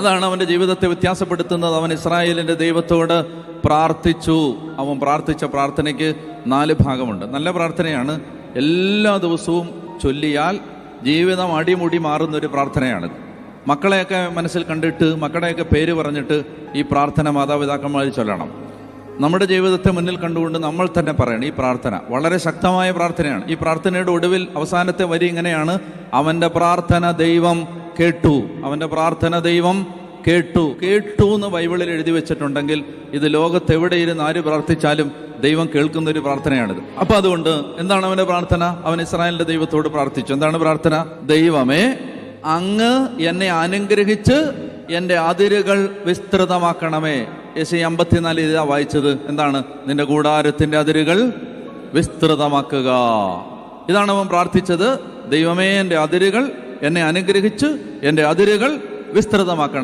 അതാണ് അവൻ്റെ ജീവിതത്തെ വ്യത്യാസപ്പെടുത്തുന്നത്. അവൻ ഇസ്രായേലിൻ്റെ ദൈവത്തോട് പ്രാർത്ഥിച്ചു. അവൻ പ്രാർത്ഥിച്ച പ്രാർത്ഥനയ്ക്ക് 4 ഭാഗമുണ്ട്. നല്ല പ്രാർത്ഥനയാണ്. എല്ലാ ദിവസവും ചൊല്ലിയാൽ ജീവിതം അടിമുടി മാറുന്നൊരു പ്രാർത്ഥനയാണിത്. മക്കളെയൊക്കെ മനസ്സിൽ കണ്ടിട്ട് മക്കളുടെയൊക്കെ പേര് പറഞ്ഞിട്ട് ഈ പ്രാർത്ഥന മാതാപിതാക്കന്മാർ ചൊല്ലണം. നമ്മുടെ ജീവിതത്തെ മുന്നിൽ കണ്ടുകൊണ്ട് നമ്മൾ തന്നെ പറയണം. ഈ പ്രാർത്ഥന വളരെ ശക്തമായ പ്രാർത്ഥനയാണ്. ഈ പ്രാർത്ഥനയുടെ ഒടുവിൽ അവസാനത്തെ വരി ഇങ്ങനെയാണ്: അവൻ്റെ പ്രാർത്ഥന ദൈവം കേട്ടു. അവൻ്റെ പ്രാർത്ഥന ദൈവം കേട്ടു. കേട്ടു എന്ന് ബൈബിളിൽ എഴുതി വെച്ചിട്ടുണ്ടെങ്കിൽ ഇത് ലോകത്തെവിടെയിരുന്ന് ആര് പ്രാർത്ഥിച്ചാലും ദൈവം കേൾക്കുന്ന ഒരു പ്രാർത്ഥനയാണിത്. അപ്പൊ അതുകൊണ്ട് എന്താണ് അവൻ്റെ പ്രാർത്ഥന? അവൻ ഇസ്രായേലിന്റെ ദൈവത്തോട് പ്രാർത്ഥിച്ചു. എന്താണ് പ്രാർത്ഥന? ദൈവമേ, അങ്ങ് എന്നെ അനുഗ്രഹിച്ച് എൻ്റെ അതിരുകൾ വിസ്തൃതമാക്കണമേ. യെശയ്യാ 54 ഇതാ വായിച്ചത്. എന്താണ്? നിന്റെ കൂടാരത്തിന്റെ അതിരുകൾ വിസ്തൃതമാക്കുക. ഇതാണ് അവൻ പ്രാർത്ഥിച്ചത്. ദൈവമേ, എൻ്റെ അതിരുകൾ എന്നെ അനുഗ്രഹിച്ച് എൻ്റെ അതിരുകൾ വിസ്തൃതമാക്കണം.